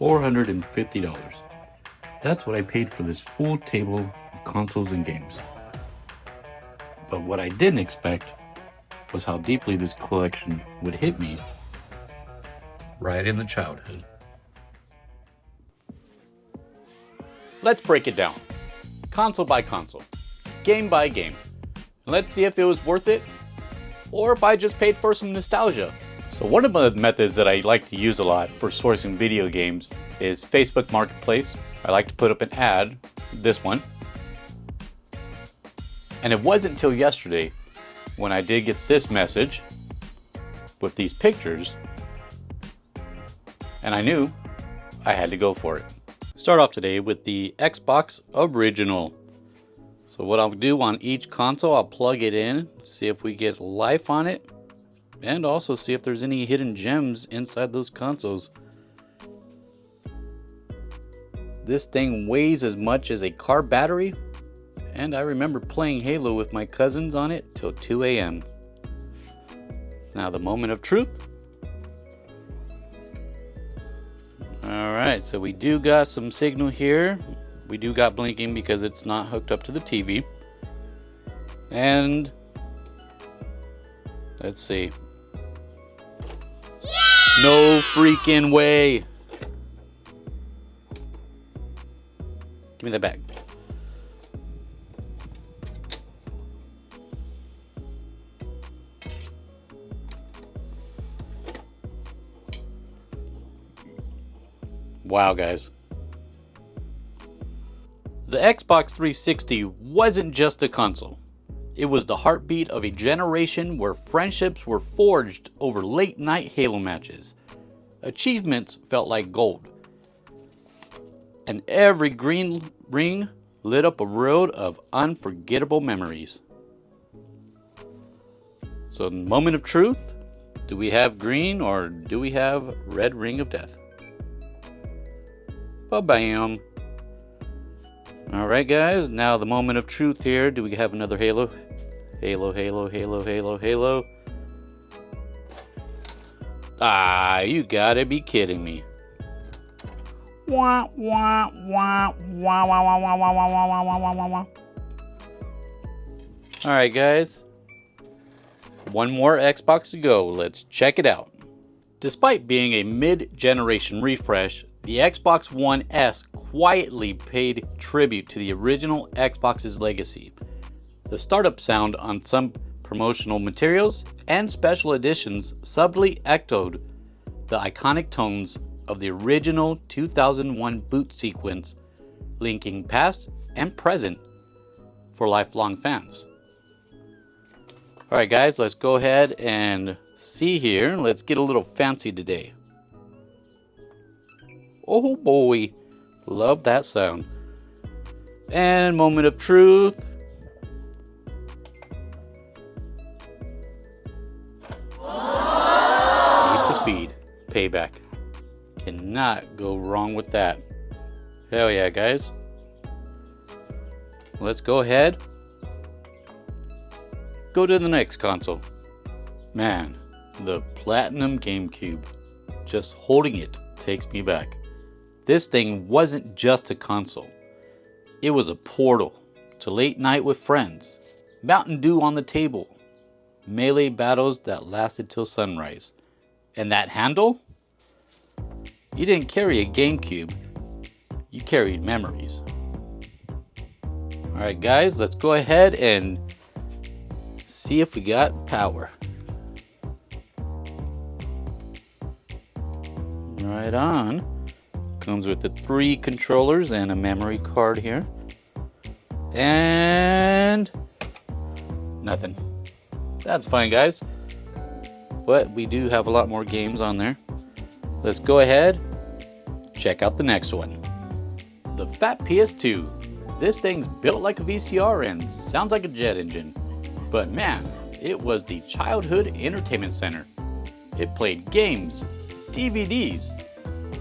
$450. That's what I paid for this full table of consoles and games. But what I didn't expect was how deeply this collection would hit me right in the childhood. Let's break it down, console by console, game by game. Let's see if it was worth it, or if I just paid for some nostalgia. So one of the methods that I like to use a lot for sourcing video games is Facebook Marketplace. I like to put up an ad, this one. And it wasn't until yesterday when I did get this message with these pictures, and I knew I had to go for it. Start off today with the Xbox Original. So what I'll do on each console, I'll plug it in, see if we get life on it, and also see if there's any hidden gems inside those consoles. This thing weighs as much as a car battery, and I remember playing Halo with my cousins on it till 2 a.m. Now the moment of truth. Alright, so we do got some signal here. We do got blinking because it's not hooked up to the TV. And let's see. Yeah! No freaking way! Give me that back. Wow, guys. The Xbox 360 wasn't just a console. It was the heartbeat of a generation where friendships were forged over late-night Halo matches. Achievements felt like gold. And every green ring lit up a road of unforgettable memories. So, moment of truth. Do we have green or do we have red ring of death? Ba-bam. Alright guys, now the moment of truth here. Do we have another Halo? Halo, Halo, Halo, Halo, Halo. Ah, you gotta be kidding me. Wah, wah, wah, wah, wah, wah, wah, wah, wah, wah, wah, wah, wah. Alright guys. One more Xbox to go. Let's check it out. Despite being a mid-generation refresh, the Xbox One S quietly paid tribute to the original Xbox's legacy. The startup sound on some promotional materials and special editions subtly echoed the iconic tones of the original 2001 boot sequence, linking past and present for lifelong fans. Alright guys, let's go ahead and see here. Let's get a little fancy today. Oh boy, love that sound. And moment of truth. Need for Speed Payback. Cannot go wrong with that. Hell yeah, guys. Let's go ahead. Go to the next console. Man, the Platinum GameCube. Just holding it takes me back. This thing wasn't just a console. It was a portal to late night with friends, Mountain Dew on the table, melee battles that lasted till sunrise. And that handle? You didn't carry a GameCube, you carried memories. Alright guys, let's go ahead and see if we got power. Right on. Comes with the 3 controllers and a memory card here. And nothing. That's fine, guys. But we do have a lot more games on there. Let's go ahead, check out the next one. The Fat PS2. This thing's built like a VCR and sounds like a jet engine. But man, it was the childhood entertainment center. It played games, DVDs,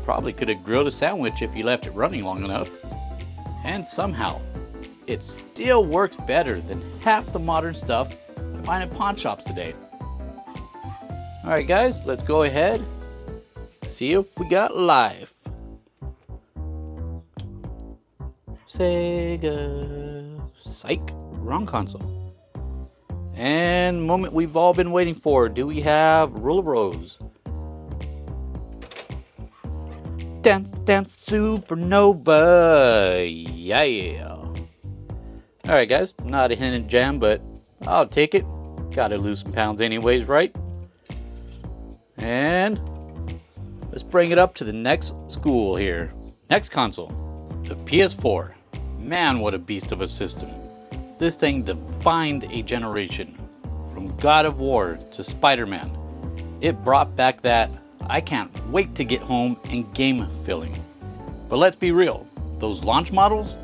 probably could have grilled a sandwich if you left it running long enough. And somehow, it still works better than half the modern stuff I find at pawn shops today. Alright guys, let's go ahead, see if we got life. Sega. Psych. Wrong console. And moment we've all been waiting for. Do we have Rule of Rose? Dance, dance, supernova. Yeah. Alright guys, not a hidden gem, but I'll take it. Gotta lose some pounds anyways, right? And let's bring it up to the next school here. Next console, the PS4. Man, what a beast of a system. This thing defined a generation. From God of War to Spider-Man. It brought back that I can't wait to get home and game feeling. But let's be real, those launch models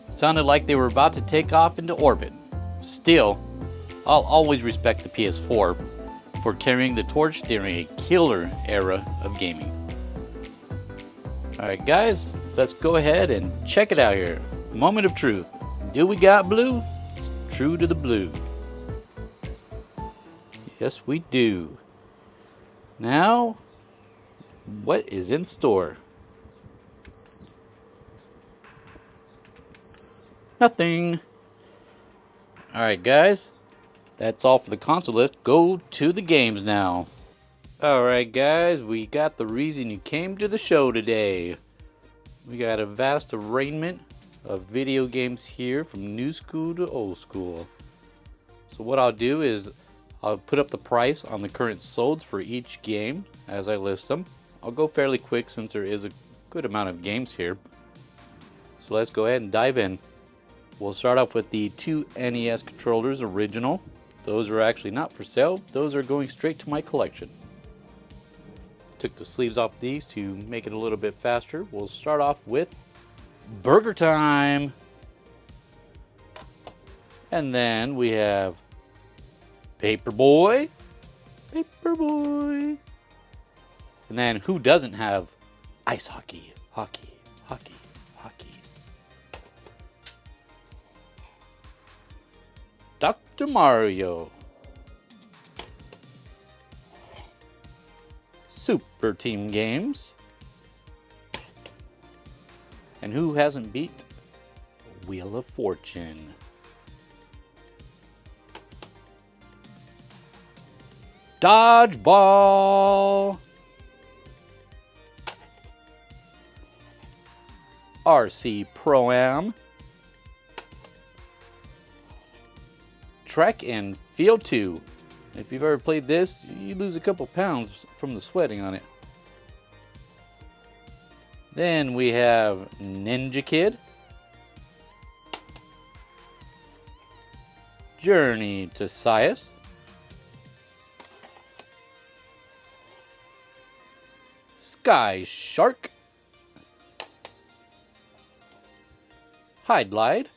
sounded like they were about to take off into orbit. Still, I'll always respect the PS4 for carrying the torch during a killer era of gaming. Alright guys, let's go ahead and check it out here. Moment of truth. Do we got blue? True to the blue. Yes, we do. Now, what is in store? Nothing. Alright guys, that's all for the console list. Go to the games now. Alright guys, we got the reason you came to the show today. We got a vast arraignment of video games here from new school to old school. So what I'll do is I'll put up the price on the current solds for each game as I list them. I'll go fairly quick since there is a good amount of games here. So let's go ahead and dive in. We'll start off with the two NES controllers original. Those are actually not for sale. Those are going straight to my collection. Took the sleeves off these to make it a little bit faster. We'll start off with Burger Time. And then we have Paperboy. Paperboy. And then who doesn't have ice hockey? Hockey. Dr. Mario. Super Team Games. And who hasn't beat Wheel of Fortune? Dodgeball. RC Pro-Am. Track and Field 2. If you've ever played this, you lose a couple pounds from the sweating on it. Then we have Ninja Kid. Journey to Sias. Sky Shark. Hide Glide.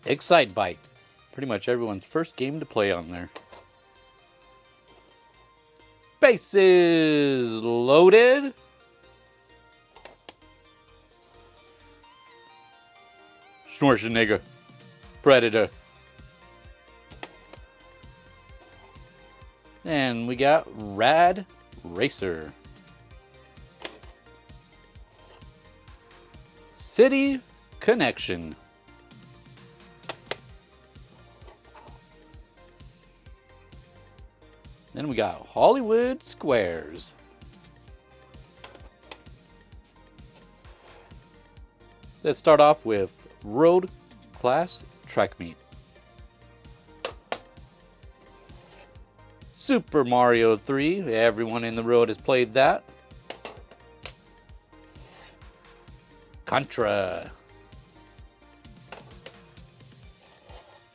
Excite Bike. Pretty much everyone's first game to play on there. Bases Loaded. Schwarzenegger. Predator. And we got Rad Racer. City Connection. Then we got Hollywood Squares. Let's start off with Road Class Track Meet. Super Mario 3. Everyone in the road has played that. Contra.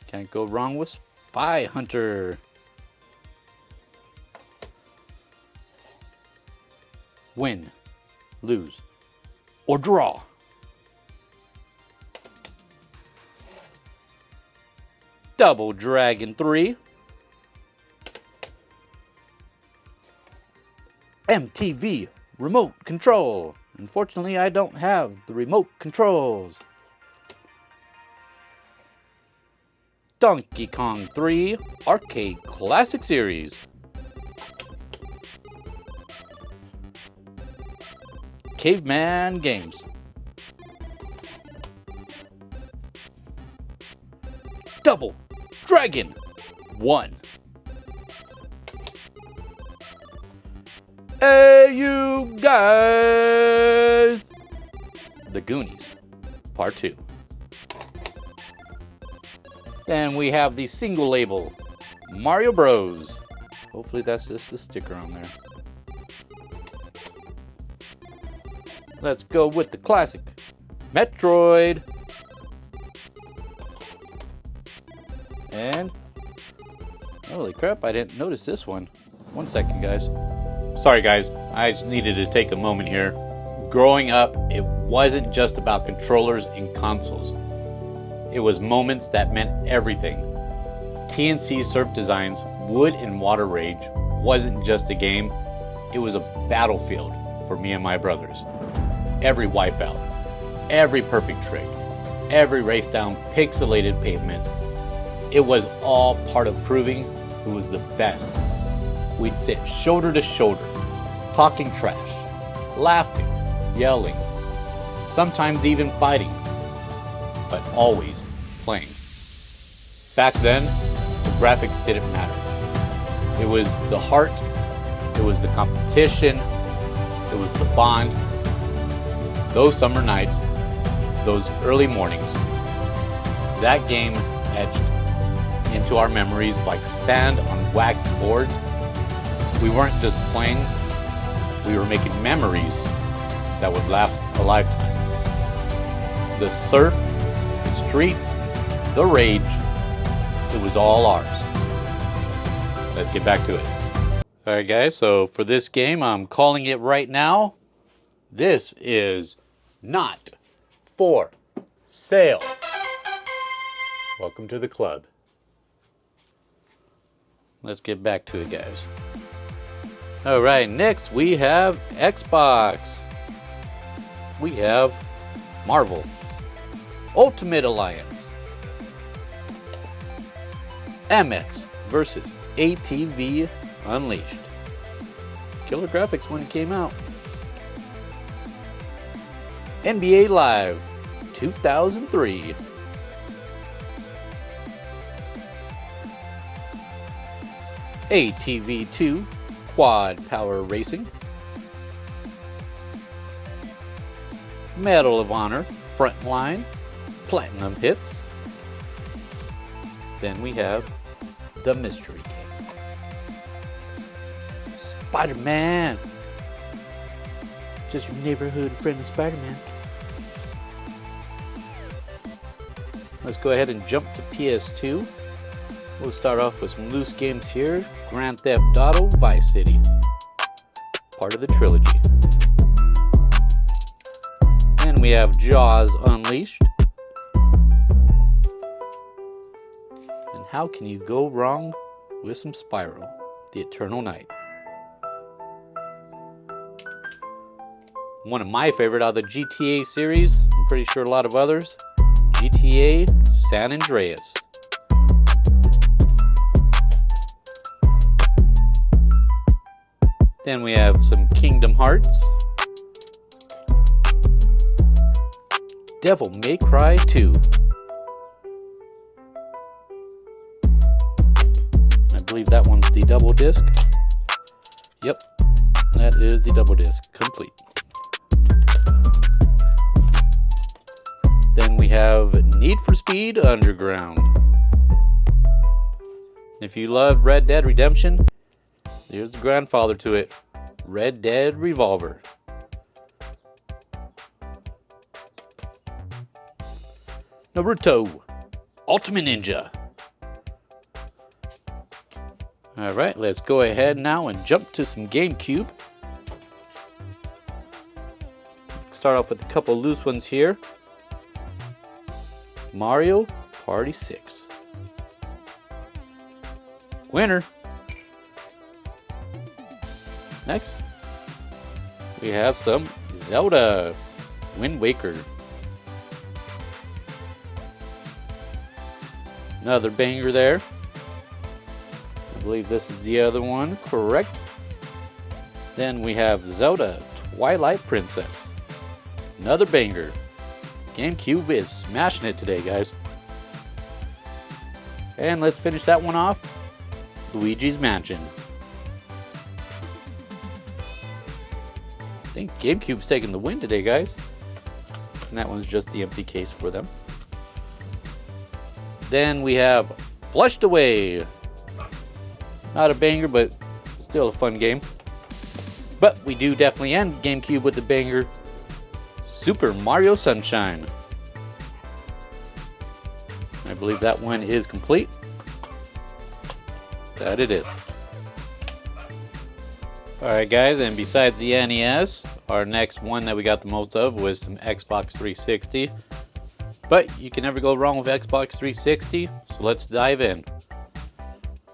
Can't go wrong with Spy Hunter. Win, lose, or draw. Double Dragon 3. MTV Remote Control. Unfortunately, I don't have the remote controls. Donkey Kong 3 Arcade Classic Series. Caveman Games. Double Dragon 1. Hey, you guys! The Goonies, Part 2. Then we have the single label, Mario Bros. Hopefully that's just the sticker on there. Let's go with the classic, Metroid. And, holy crap, I didn't notice this one. 1 second, guys. Sorry, guys, I just needed to take a moment here. Growing up, it wasn't just about controllers and consoles. It was moments that meant everything. TNC Surf Designs Wood and Water Rage wasn't just a game, it was a battlefield for me and my brothers. Every wipeout, every perfect trick, every race down pixelated pavement, it was all part of proving who was the best. We'd sit shoulder to shoulder, talking trash, laughing, yelling, sometimes even fighting, but always playing. Back then, the graphics didn't matter. It was the heart, it was the competition, it was the bond. Those summer nights, those early mornings, that game etched into our memories like sand on waxed boards. We weren't just playing, we were making memories that would last a lifetime. The surf, the streets, the rage, it was all ours. Let's get back to it. Alright guys, so for this game, I'm calling it right now. This is not for sale. Welcome to the club. Let's get back to it, guys. Alright, next we have Xbox. We have Marvel Ultimate Alliance. MX versus ATV Unleashed. Killer graphics when it came out. NBA Live 2003. ATV2 Quad Power Racing. Medal of Honor Frontline Platinum Hits. Then we have the Mystery Game. Spider-Man. Just your neighborhood friendly Spider-Man. Let's go ahead and jump to PS2. We'll start off with some loose games here. Grand Theft Auto Vice City. Part of the trilogy. And we have Jaws Unleashed. And how can you go wrong with some Spyro, the Eternal Night? One of my favorite out of the GTA series, I'm pretty sure a lot of others, GTA San Andreas. Then we have some Kingdom Hearts. Devil May Cry 2. I believe that one's the double disc. Yep, that is the double disc, complete. Then we have Need for Speed Underground. If you love Red Dead Redemption, here's the grandfather to it, Red Dead Revolver. Naruto Ultimate Ninja. Alright, let's go ahead now and jump to some GameCube. Start off with a couple loose ones here. Mario Party 6. Winner. Next, we have some Zelda Wind Waker. Another banger there. I believe this is the other one, correct? Then we have Zelda Twilight Princess. Another banger. GameCube is smashing it today, guys. And let's finish that one off. Luigi's Mansion. I think GameCube's taking the win today, guys. And that one's just the empty case for them. Then we have Flushed Away. Not a banger, but still a fun game. But we do definitely end GameCube with the banger Super Mario Sunshine. I believe that one is complete. That it is. Alright guys, and besides the NES, our next one that we got the most of was some Xbox 360. But you can never go wrong with Xbox 360, so let's dive in.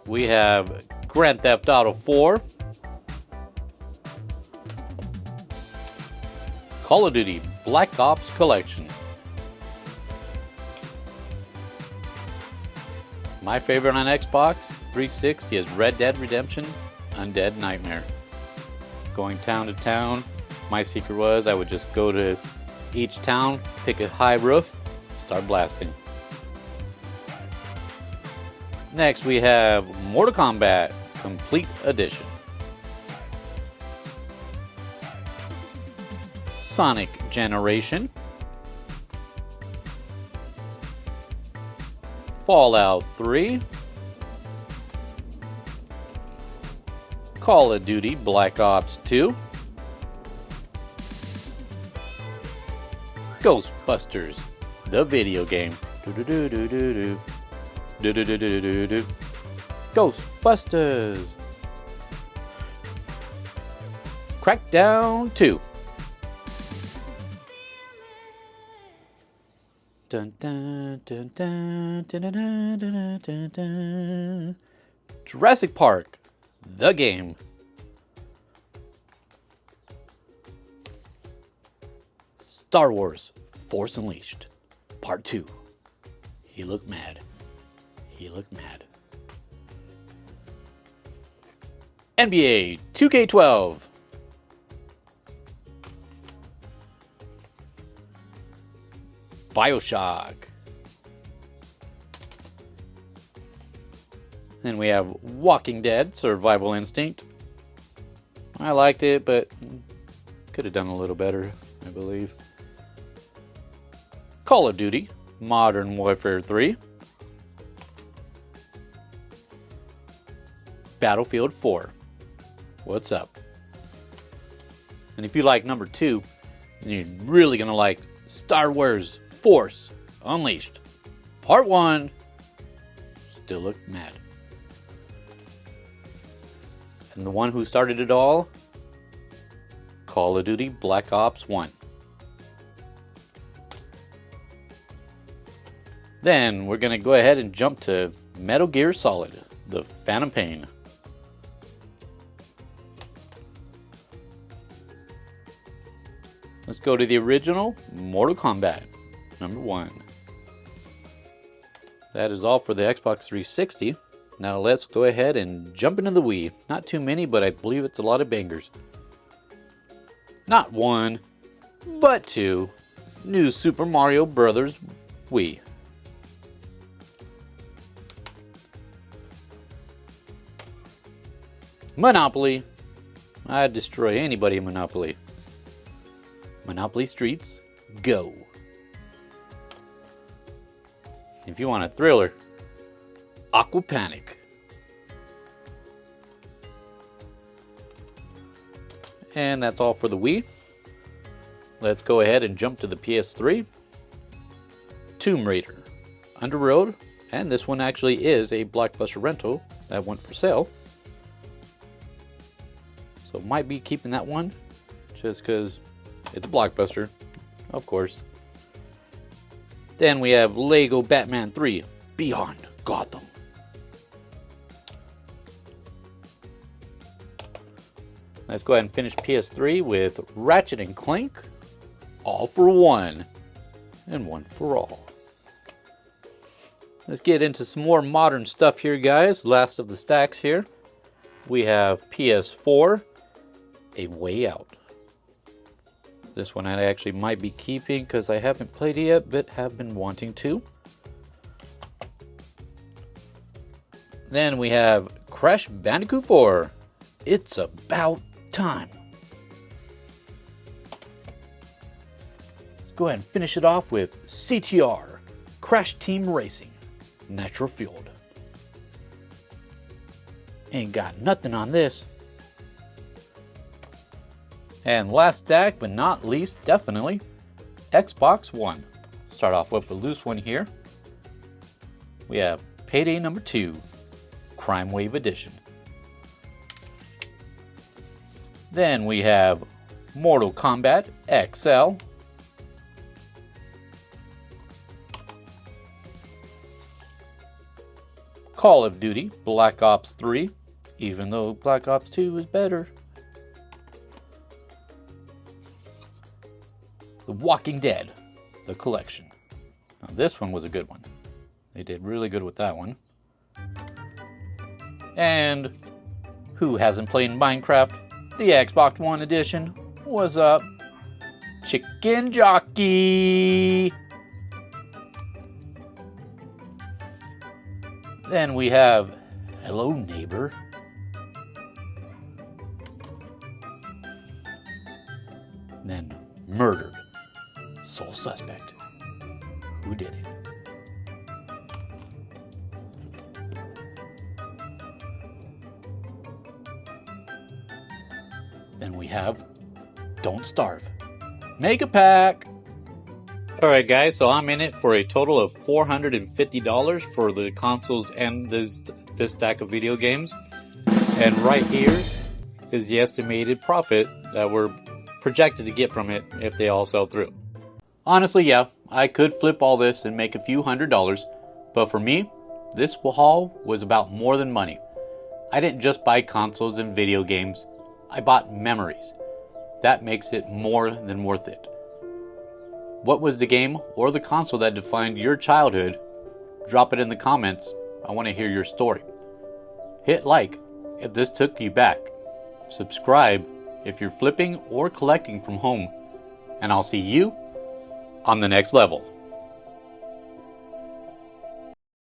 We have Grand Theft Auto 4, Call of Duty Black Ops Collection. My favorite on Xbox 360 is Red Dead Redemption Undead Nightmare. Going town to town, my secret was I would just go to each town, pick a high roof, start blasting. Next we have Mortal Kombat Complete Edition. Sonic Generation. Fallout 3. Call of Duty Black Ops 2. Ghostbusters, the video game. Ghostbusters. Crackdown 2. Dun, dun, dun, dun, dun, dun, dun, dun, dun, dun. Jurassic Park, the game. Star Wars Force Unleashed, Part 2. He looked mad. He looked mad. NBA 2K12. BioShock. Then we have Walking Dead Survival Instinct. I liked it, but could have done a little better, I believe. Call of Duty Modern Warfare 3. Battlefield 4. What's up? And if you like number 2, then you're really gonna like Star Wars Force Unleashed Part 1. Still look mad. And the one who started it all, Call of Duty Black Ops 1. Then we're going to go ahead and jump to Metal Gear Solid, The Phantom Pain. Let's go to the original Mortal Kombat, number 1. That is all for the Xbox 360. Now let's go ahead and jump into the Wii. Not too many, but I believe it's a lot of bangers. Not 1, but 2. New Super Mario Bros. Wii. Monopoly. I'd destroy anybody in Monopoly. Monopoly Streets, go. If you want a thriller, Aqua Panic. And that's all for the Wii. Let's go ahead and jump to the PS3. Tomb Raider, Underworld, and this one actually is a Blockbuster rental that went for sale. So might be keeping that one just because it's a Blockbuster, of course. Then we have Lego Batman 3 Beyond Gotham. Let's go ahead and finish PS3 with Ratchet and Clank All for One and One for All. Let's get into some more modern stuff here, guys. Last of the stacks here. We have PS4 A Way Out. This one I actually might be keeping because I haven't played it yet, but have been wanting to. Then we have Crash Bandicoot 4. It's about time. Let's go ahead and finish it off with CTR, Crash Team Racing, Nitro Fueled. Ain't got nothing on this. And last stack, but not least, definitely, Xbox One. Start off with a loose one here. We have Payday number 2, Crime Wave Edition. Then we have Mortal Kombat XL. Call of Duty Black Ops 3, even though Black Ops 2 is better. The Walking Dead, the collection. Now this one was a good one. They did really good with that one. And who hasn't played Minecraft? The Xbox One edition. What's up? Chicken Jockey. Then we have Hello Neighbor. Then Murdered. Sole Suspect. Who did it? Then we have Don't Starve. Mega Pack. Alright guys, so I'm in it for a total of $450 for the consoles and this stack of video games. And right here is the estimated profit that we're projected to get from it if they all sell through. Honestly, yeah, I could flip all this and make a few $100s, but for me, this haul was about more than money. I didn't just buy consoles and video games, I bought memories. That makes it more than worth it. What was the game or the console that defined your childhood? Drop it in the comments. I want to hear your story. Hit like if this took you back. Subscribe if you're flipping or collecting from home. And I'll see you on the next level.